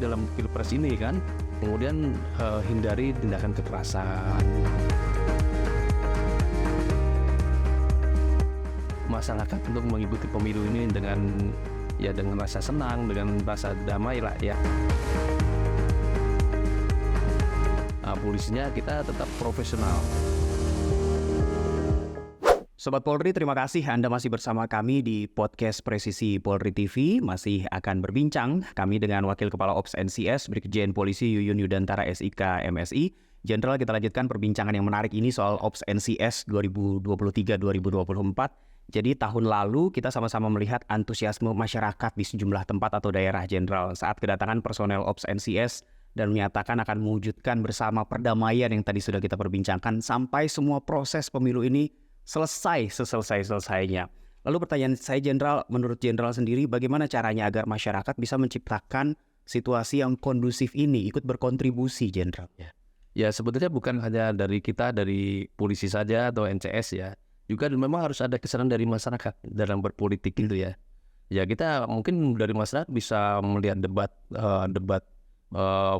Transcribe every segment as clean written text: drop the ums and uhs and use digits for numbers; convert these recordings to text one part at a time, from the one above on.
dalam pilpres ini kan. Kemudian hindari tindakan kekerasan. Masyarakat untuk mengikuti pemilu ini dengan rasa senang, dengan rasa damai lah ya. Polisinya kita tetap profesional. Sobat Polri, terima kasih Anda masih bersama kami di podcast Presisi Polri TV. Masih akan berbincang kami dengan Wakil Kepala Ops NCS Brigjen Polisi Yuyun Yudantara SIK MSI. Jenderal, kita lanjutkan perbincangan yang menarik ini soal Ops NCS 2023-2024. Jadi tahun lalu kita sama-sama melihat antusiasme masyarakat di sejumlah tempat atau daerah, Jenderal, saat kedatangan personel Ops NCS dan menyatakan akan mewujudkan bersama perdamaian yang tadi sudah kita perbincangkan sampai semua proses pemilu ini selesai seselesai-selesainya. Lalu pertanyaan saya, Jenderal, menurut Jenderal sendiri bagaimana caranya agar masyarakat bisa menciptakan situasi yang kondusif ini, ikut berkontribusi, Jenderal? Ya sebetulnya bukan hanya dari kita, dari polisi saja atau NCS ya. Juga memang harus ada kesadaran dari masyarakat dalam berpolitik itu ya. Ya kita mungkin dari masyarakat bisa melihat debat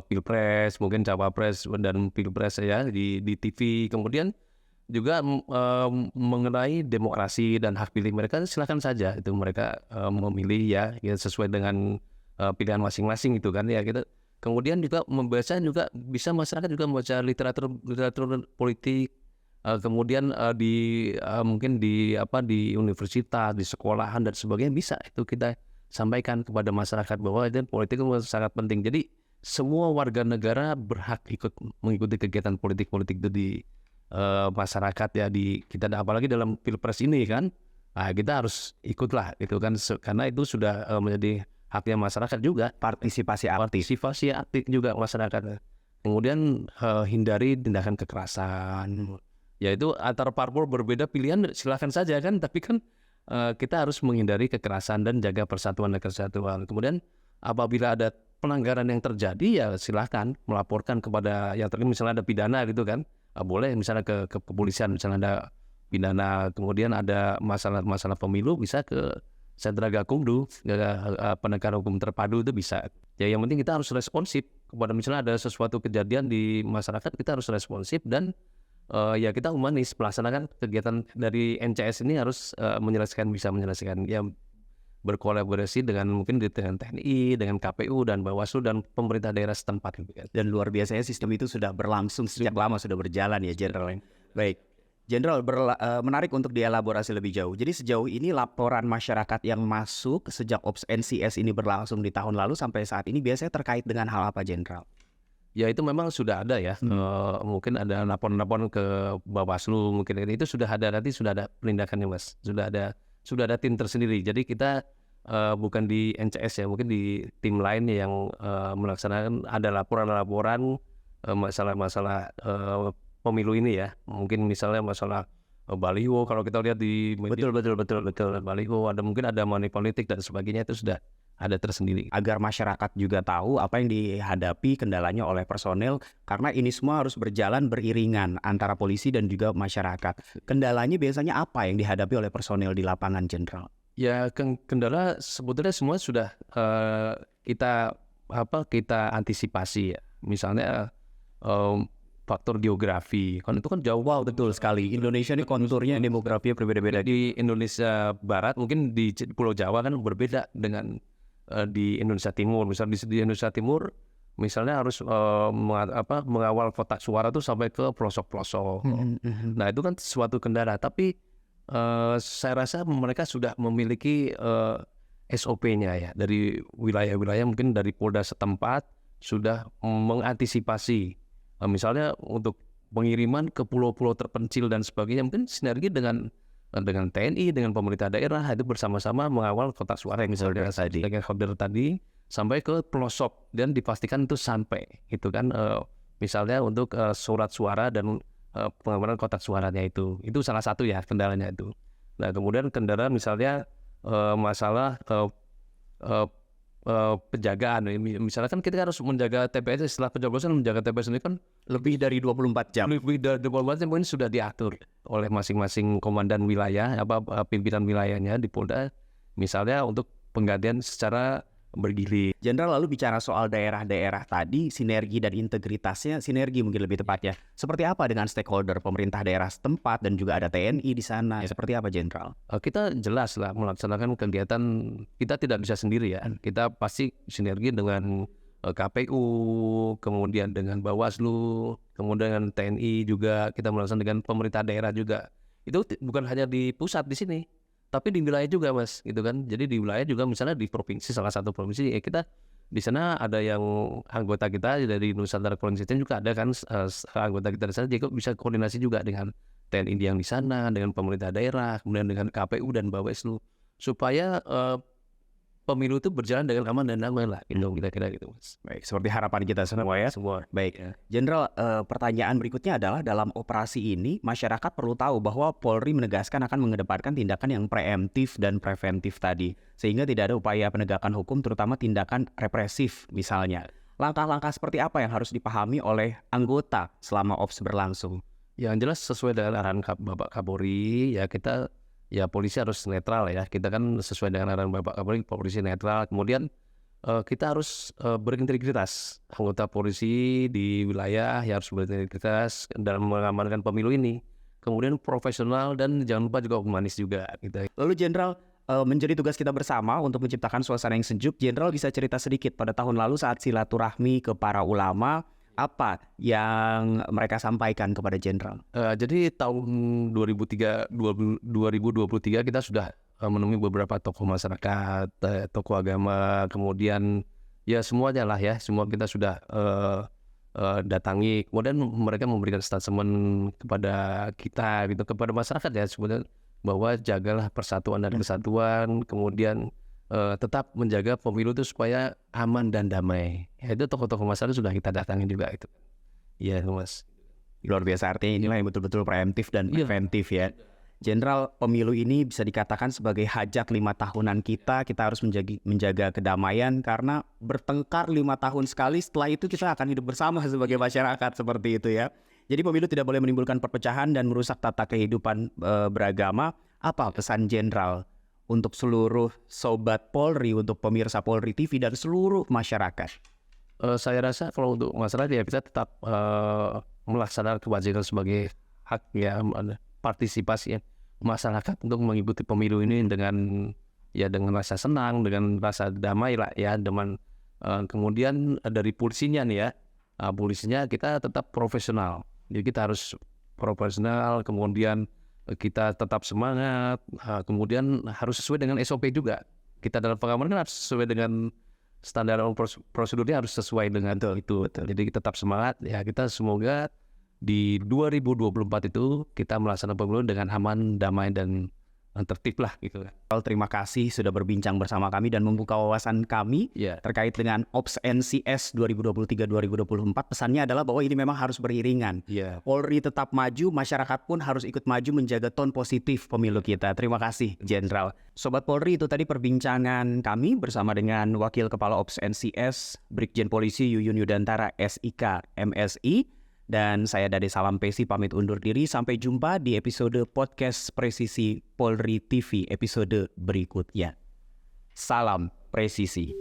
pilpres, mungkin cawapres dan pilpres ya di TV. Kemudian juga mengenai demokrasi dan hak pilih mereka, silakan saja itu mereka memilih ya sesuai dengan pilihan masing-masing itu kan ya. Kita kemudian juga membaca, juga bisa masyarakat juga membaca literatur politik, kemudian mungkin di universitas, di sekolahan dan sebagainya, bisa itu kita sampaikan kepada masyarakat bahwa itu politik itu sangat penting. Jadi semua warga negara berhak ikut mengikuti kegiatan politik itu di masyarakat ya, di kita, apalagi dalam pilpres ini kan. Nah, kita harus ikutlah itu kan, karena itu sudah menjadi haknya masyarakat juga. Partisipasi aktif juga masyarakat. Kemudian hindari tindakan kekerasan. Ya itu antar parpol berbeda pilihan, silakan saja kan, tapi kan kita harus menghindari kekerasan dan jaga persatuan dan kesatuan. Kemudian apabila ada pelanggaran yang terjadi ya silakan melaporkan kepada yang terkait, misalnya ada pidana gitu kan. Boleh misalnya ke kepolisian, misalnya ada pidana, kemudian ada masalah pemilu bisa ke Sentra Gakumdu, penegakan hukum terpadu, itu bisa. Ya yang penting kita harus responsif kepada misalnya ada sesuatu kejadian di masyarakat, kita harus responsif dan ya kita humanis melaksanakan kegiatan dari NCS ini, harus bisa menyelesaikan ya, berkolaborasi dengan mungkin dengan TNI, dengan KPU dan Bawaslu dan pemerintah daerah setempat gitu kan. Dan luar biasanya sistem itu sudah berlangsung sejak lama, sudah berjalan ya, Jenderal. Baik, Jenderal, menarik untuk dielaborasi lebih jauh. Jadi sejauh ini laporan masyarakat yang masuk sejak Ops NCS ini berlangsung di tahun lalu sampai saat ini biasanya terkait dengan hal apa, Jenderal? Ya itu memang sudah ada ya, mungkin ada laporan-laporan ke Bawaslu, mungkin itu sudah ada, nanti sudah ada penindakannya Mas, sudah ada tim tersendiri. Jadi kita bukan di NCS ya, mungkin di tim lain yang melaksanakan, ada laporan-laporan masalah-masalah pemilu ini ya. Mungkin misalnya masalah baliho, kalau kita lihat di betul baliho, mungkin ada money politik dan sebagainya, itu sudah ada tersendiri. Agar masyarakat juga tahu apa yang dihadapi kendalanya oleh personel, karena ini semua harus berjalan beriringan antara polisi dan juga masyarakat. Kendalanya biasanya apa yang dihadapi oleh personel di lapangan, Jenderal? Ya kendala sebetulnya semua sudah kita antisipasi ya. Misalnya faktor geografi, kan itu kan jauh. Wow, betul sekali. Indonesia ini konturnya, demografinya berbeda-beda. Di Indonesia Barat mungkin di Pulau Jawa kan berbeda dengan di Indonesia Timur. Misalnya di Indonesia Timur misalnya harus mengawal kotak suara itu sampai ke pelosok-pelosok. Nah itu kan suatu kendala. Tapi saya rasa mereka sudah memiliki SOP-nya ya, dari wilayah-wilayah, mungkin dari Polda setempat sudah mengantisipasi. Misalnya untuk pengiriman ke pulau-pulau terpencil dan sebagainya, mungkin sinergi dengan TNI, dengan pemerintah daerah, itu bersama-sama mengawal kotak suara yang misalnya dengan holder tadi sampai ke pelosok dan dipastikan itu sampai itu kan, misalnya untuk surat suara dan pengamanan kotak suaranya itu salah satu ya kendalanya itu. Nah kemudian kendala misalnya masalah penjagaan, misalnya kan kita harus menjaga TPS setelah pencoblosan, menjaga TPS ini kan lebih dari 24 jam. Lebih dari 24 jam mungkin sudah diatur oleh masing-masing komandan wilayah, pimpinan wilayahnya di Polda, misalnya untuk penggantian secara bergilir. Jenderal, lalu bicara soal daerah-daerah tadi, sinergi dan integritasnya, sinergi mungkin lebih tepatnya. Seperti apa dengan stakeholder pemerintah daerah setempat dan juga ada TNI di sana? Seperti apa, Jenderal? Kita jelas lah melaksanakan kegiatan, kita tidak bisa sendiri ya. Kita pasti sinergi dengan KPU, kemudian dengan Bawaslu, kemudian dengan TNI juga, kita melaksanakan dengan pemerintah daerah juga. Itu bukan hanya di pusat di sini, tapi di wilayah juga, Mas, gitu kan. Jadi di wilayah juga, misalnya di provinsi, salah satu provinsi, kita di sana ada yang anggota kita dari Nusantara Konsisten juga ada kan, anggota kita di sana, jadi bisa koordinasi juga dengan TNI yang di sana, dengan pemerintah daerah, kemudian dengan KPU dan Bawaslu, supaya pemilu itu berjalan dengan aman dan damai lah, gitu, kira-kira gitu, Mas. Baik, seperti harapan kita semua ya. Semua. Baik, Ya. Jenderal, pertanyaan berikutnya adalah dalam operasi ini masyarakat perlu tahu bahwa Polri menegaskan akan mengedepankan tindakan yang preemptif dan preventif tadi, sehingga tidak ada upaya penegakan hukum terutama tindakan represif misalnya. Langkah-langkah seperti apa yang harus dipahami oleh anggota selama ops berlangsung? Yang jelas sesuai dengan arahan Bapak Kapolri, ya kita, ya polisi harus netral ya. Kita kan sesuai dengan arahan Bapak Kapolri, polisi netral. Kemudian kita harus berintegritas. Anggota polisi di wilayah ya harus berintegritas dalam mengamankan pemilu ini. Kemudian profesional dan jangan lupa juga humanis juga. Gitu. Lalu Jenderal, menjadi tugas kita bersama untuk menciptakan suasana yang sejuk. Jenderal bisa cerita sedikit pada tahun lalu saat silaturahmi ke para ulama, apa yang mereka sampaikan kepada Jenderal? Jadi tahun 2023 kita sudah menemui beberapa tokoh masyarakat, tokoh agama, kemudian ya semuanya lah ya, semua kita sudah datangi. Kemudian mereka memberikan statement kepada kita gitu, kepada masyarakat ya sebenarnya, bahwa jagalah persatuan dan kesatuan, kemudian tetap menjaga pemilu itu supaya aman dan damai. Ya, itu tokoh-tokoh masyarakat sudah kita datangi juga itu. Iya, Mas. Luar biasa, artinya inilah yang betul-betul preemptif dan preventif ya. Jenderal, pemilu ini bisa dikatakan sebagai hajat 5 tahunan kita harus menjaga kedamaian karena bertengkar 5 tahun sekali, setelah itu kita akan hidup bersama sebagai masyarakat seperti itu ya. Jadi pemilu tidak boleh menimbulkan perpecahan dan merusak tata kehidupan beragama. Apa pesan Jenderal untuk seluruh sobat Polri, untuk pemirsa Polri TV dan seluruh masyarakat? Saya rasa kalau untuk masyarakat ya kita tetap melaksanakan kewajiban sebagai hak ya, partisipasi ya, masyarakat untuk mengikuti pemilu ini dengan rasa senang, dengan rasa damai lah ya, dengan kemudian dari polisinya nih ya, polisinya kita tetap profesional. Jadi kita harus profesional, kemudian kita tetap semangat, kemudian harus sesuai dengan SOP juga. Kita dalam pengamanan kan harus sesuai dengan standar prosedurnya, harus sesuai dengan itu. Jadi tetap semangat ya, kita semoga di 2024 itu kita melaksanakan pemilu dengan aman, damai dan tertib lah gitu. Terima kasih sudah berbincang bersama kami dan membuka wawasan kami terkait dengan Ops NCS 2023-2024. Pesannya adalah bahwa ini memang harus beriringan. Polri tetap maju, masyarakat pun harus ikut maju menjaga tone positif pemilu kita. Terima kasih, Jenderal. Sobat Polri, itu tadi perbincangan kami bersama dengan Wakil Kepala Ops NCS, Brigjen Polisi Yuyun Yudantara SIK MSI. Dan saya Dade Salam Pesi pamit undur diri. Sampai jumpa di episode podcast Presisi Polri TV episode berikutnya. Salam presisi.